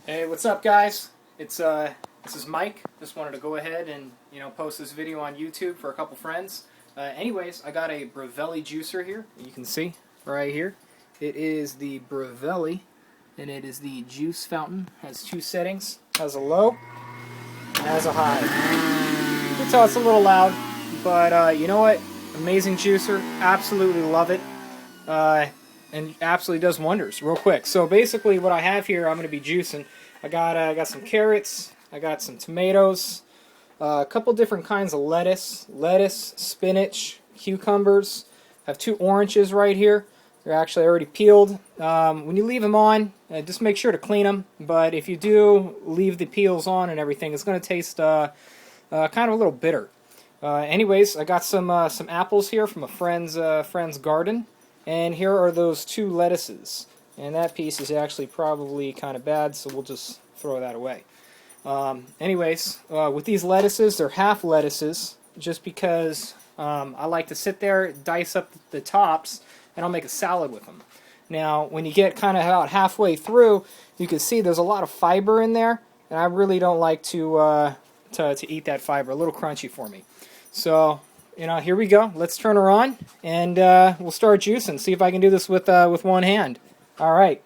Hey, what's up, guys? This is Mike. Just wanted to go ahead and post this video on YouTube for a couple friends. Anyways, I got a Breville juicer here. You can see right here. It is the Breville, and it is the juice fountain. Has two settings. Has a low and has a high. You can tell it's a little loud, but you know what? Amazing juicer. Absolutely love it. And absolutely does wonders real quick. So basically what I have here, I'm going to be juicing. I got some carrots, I got some tomatoes, a couple different kinds of lettuce, spinach, cucumbers. I have two oranges right here. They're actually already peeled. When you leave them on, just make sure to clean them. But if you do leave the peels on and everything, it's going to taste kind of a little bitter. Anyways, I got some apples here from a friend's garden. And here are those two lettuces. And that piece is actually probably kind of bad, so we'll just throw that away. Anyways, with these lettuces, they're half lettuces, just because I like to sit there, dice up the tops, and I'll make a salad with them. Now, when you get kind of about halfway through, you can see there's a lot of fiber in there, and I really don't like to eat that fiber. A little crunchy for me. So, here we go. Let's turn her on, and we'll start juicing. See if I can do this with one hand. All right.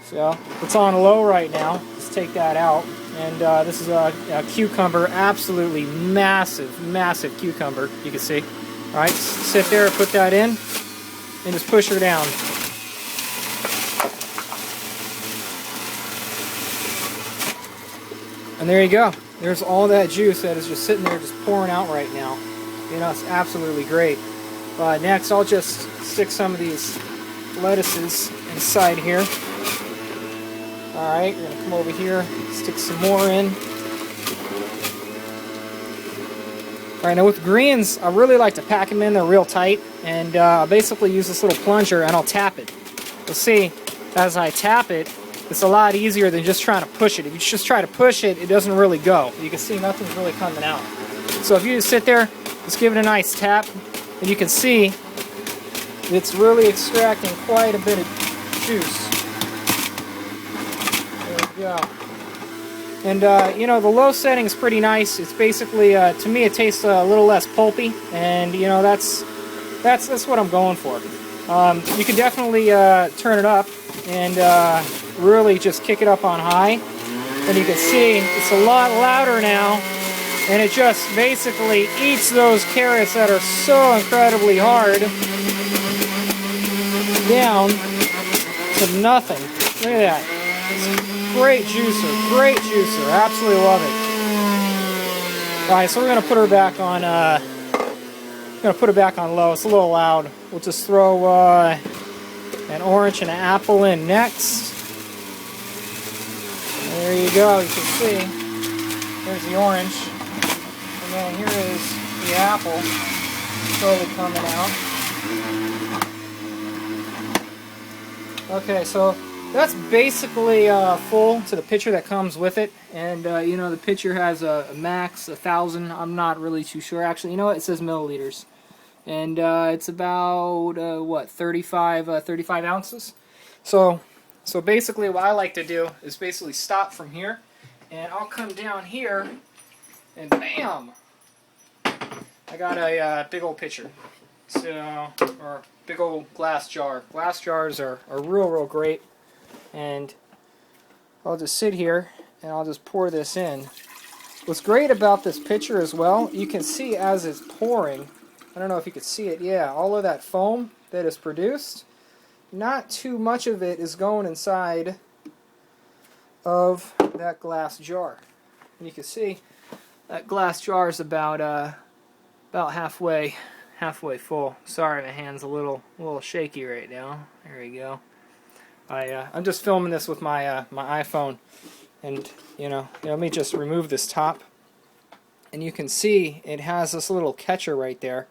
So it's on low right now. Let's take that out. And this is a cucumber, absolutely massive cucumber. You can see. All right, sit there, put that in, and just push her down. And there you go. There's all that juice that is just sitting there, just pouring out right now. It's absolutely great. Next, I'll just stick some of these lettuces inside here. Alright, we're going to come over here, stick some more in. Alright, now with greens, I really like to pack them in there real tight, and I'll basically use this little plunger and I'll tap it. You'll see, as I tap it, it's a lot easier than just trying to push it. If you just try to push it, it doesn't really go. You can see nothing's really coming out. So if you just sit there, just give it a nice tap, and you can see it's really extracting quite a bit of juice. There we go. And the low setting is pretty nice. It's basically, to me, it tastes a little less pulpy, and that's what I'm going for. You can definitely turn it up and really just kick it up on high, and you can see it's a lot louder now. And it just basically eats those carrots that are so incredibly hard down to nothing. Look at that. It's great juicer, absolutely love it. Alright, so we're gonna put her back on low. It's a little loud. We'll just throw an orange and an apple in next. There you go, you can see. There's the orange. And here is the apple slowly coming out. Okay, so that's basically full to the pitcher that comes with it. And, the pitcher has a max 1,000. I'm not really too sure. Actually, it says milliliters. And it's about, 35 ounces. So basically what I like to do is basically stop from here. And I'll come down here. And bam! I got a big old pitcher, or big old glass jar. Glass jars are real great, and I'll just sit here and I'll just pour this in. What's great about this pitcher as well, you can see as it's pouring, I don't know if you can see it, yeah, all of that foam that is produced, not too much of it is going inside of that glass jar. And you can see that glass jar is about halfway full. Sorry, my hand's a little shaky right now. There we go. I'm just filming this with my my iPhone, and let me just remove this top, and you can see it has this little catcher right there,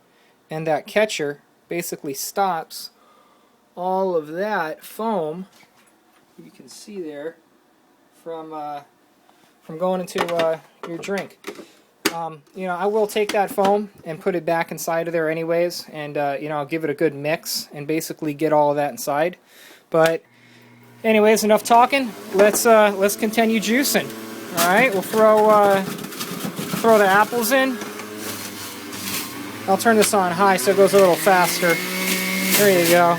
and that catcher basically stops all of that foam. You can see there from going into your drink. I will take that foam and put it back inside of there anyways, and I'll give it a good mix and basically get all of that inside. But anyways, enough talking. Let's continue juicing. All right, we'll throw the apples in. I'll turn this on high so it goes a little faster. There you go.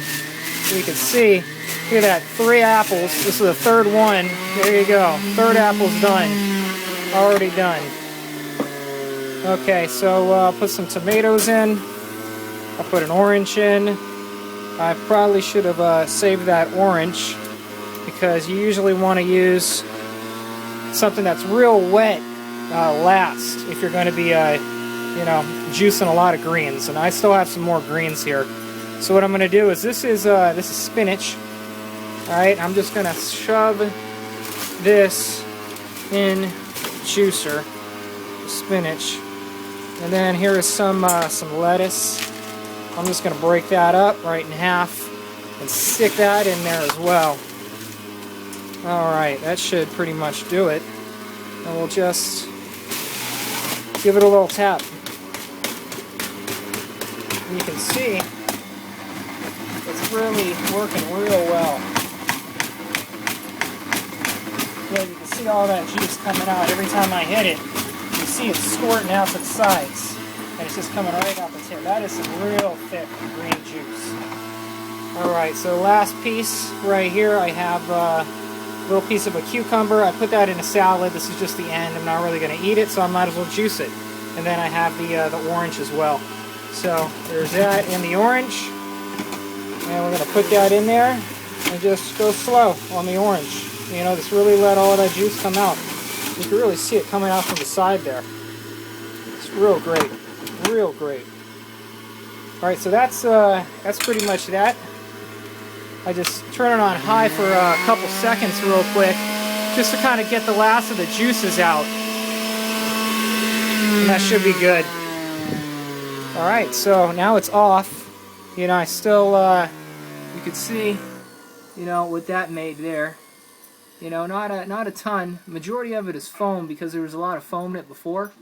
You can see, look at that, 3 apples. This is the 3rd one. There you go. 3rd apple's done. Already done. Okay, so I'll put some tomatoes in. I'll put an orange in. I probably should have saved that orange because you usually want to use something that's real wet last if you're going to be, juicing a lot of greens. And I still have some more greens here. So what I'm going to do is this is spinach. All right, I'm just going to shove this in juicer, spinach, and then here is some lettuce. I'm just going to break that up right in half and stick that in there as well. All right, that should pretty much do it. And we'll just give it a little tap. And you can see it's really working real well. Yeah, you can see all that juice coming out every time I hit it. You see it squirting out to the sides, and it's just coming right out the tip. That is some real thick green juice. Alright, so last piece right here, I have a little piece of a cucumber. I put that in a salad. This is just the end. I'm not really going to eat it, so I might as well juice it. And then I have the orange as well. So there's that in the orange. And we're going to put that in there and just go slow on the orange. You know, just really let all of that juice come out. You can really see it coming out from the side there. It's real great. Real great. Alright, so that's pretty much that. I just turn it on high for a couple seconds real quick, just to kind of get the last of the juices out. And that should be good. Alright, so now it's off. You know, I still, you can see, you know, what that made there. You know, not a ton. Majority of it is foam because there was a lot of foam in it before.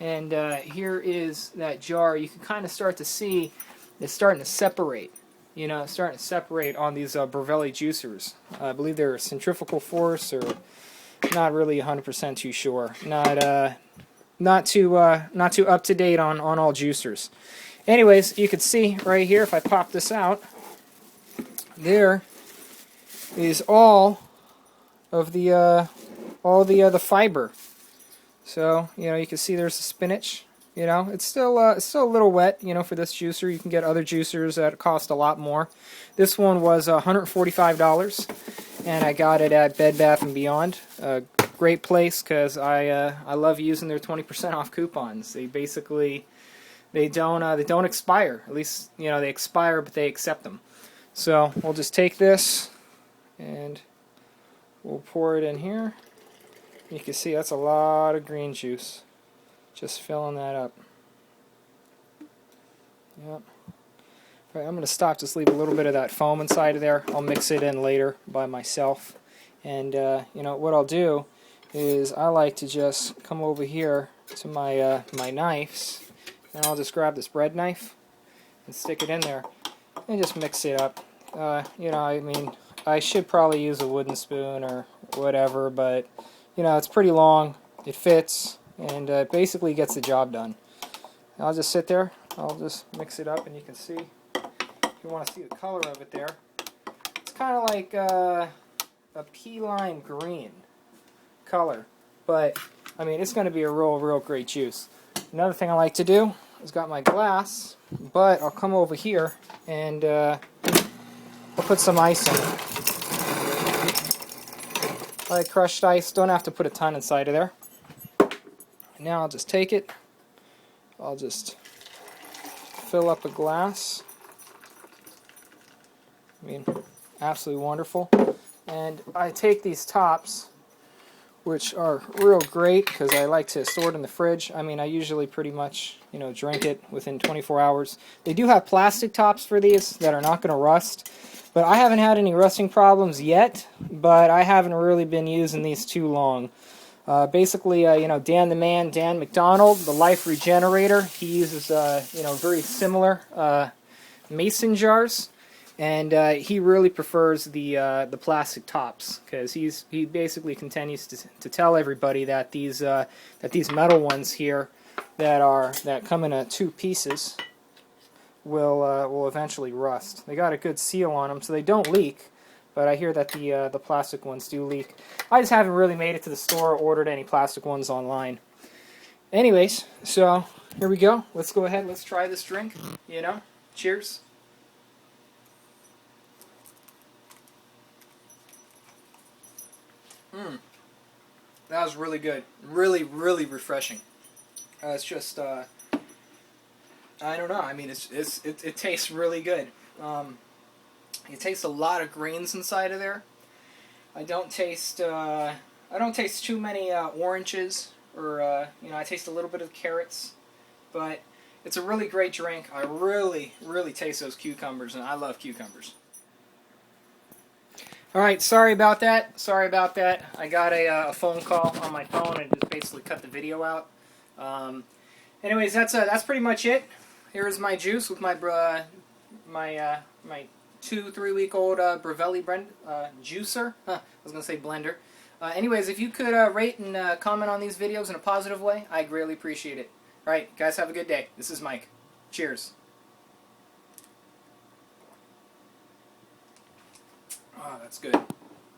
And here is that jar. You can kind of start to see it's starting to separate. You know, it's starting to separate on these Breville juicers. I believe they're centrifugal force, or not really 100% too sure. Not too up to date on all juicers. Anyways, you can see right here if I pop this out, there is all of the fiber. So you know, you can see there's the spinach. You know, it's still a little wet. You know, for this juicer, you can get other juicers that cost a lot more. This one was $145, and I got it at Bed Bath & Beyond. Great place because I love using their 20% off coupons. They basically they don't expire. At least, you know, they expire, but they accept them. So we'll just take this and we'll pour it in here. You can see that's a lot of green juice. Just filling that up. Yep. Right, I'm going to stop, just leave a little bit of that foam inside of there. I'll mix it in later by myself. And, you know, what I'll do is I like to just come over here to my, my knives, and I'll just grab this bread knife and stick it in there and just mix it up. You know, I mean, I should probably use a wooden spoon or whatever, but, you know, it's pretty long, it fits, and basically gets the job done. I'll just sit there, I'll just mix it up, and you can see, if you want to see the color of it there, it's kind of like a pea lime green color, but I mean, it's going to be a real great juice. Another thing I like to do is got my glass, but I'll come over here and I'll put some ice in it. I like crushed ice, don't have to put a ton inside of there. Now I'll just take it, I'll just fill up a glass. I mean, absolutely wonderful. And I take these tops, which are real great because I like to store it in the fridge. I mean, I usually pretty much, you know, drink it within 24 hours. They do have plastic tops for these that are not going to rust, but I haven't had any rusting problems yet, but I haven't really been using these too long. Basically, you know, Dan McDonald, the Life Regenerator, he uses, you know, very similar mason jars. and he really prefers the plastic tops, because he basically continues to tell everybody that these metal ones here that come in 2 pieces will eventually rust. They got a good seal on them, so they don't leak. But I hear that the plastic ones do leak. I just haven't really made it to the store or ordered any plastic ones online. Anyways, so here we go. Let's go ahead. Let's try this drink. You know, cheers. That was really good. Really, really refreshing. It's just, I don't know. I mean, it tastes really good. It tastes a lot of greens inside of there. I don't taste too many oranges, or you know, I taste a little bit of carrots, but it's a really great drink. I really, really taste those cucumbers, and I love cucumbers. Alright, sorry about that. Sorry about that. I got a phone call on my phone and just basically cut the video out. Anyways, that's pretty much it. Here's my juice with my 2-3-week-old Breville juicer. I was going to say blender. Anyways, if you could rate and comment on these videos in a positive way, I'd greatly appreciate it. Alright, guys, have a good day. This is Mike. Cheers. Oh, that's good.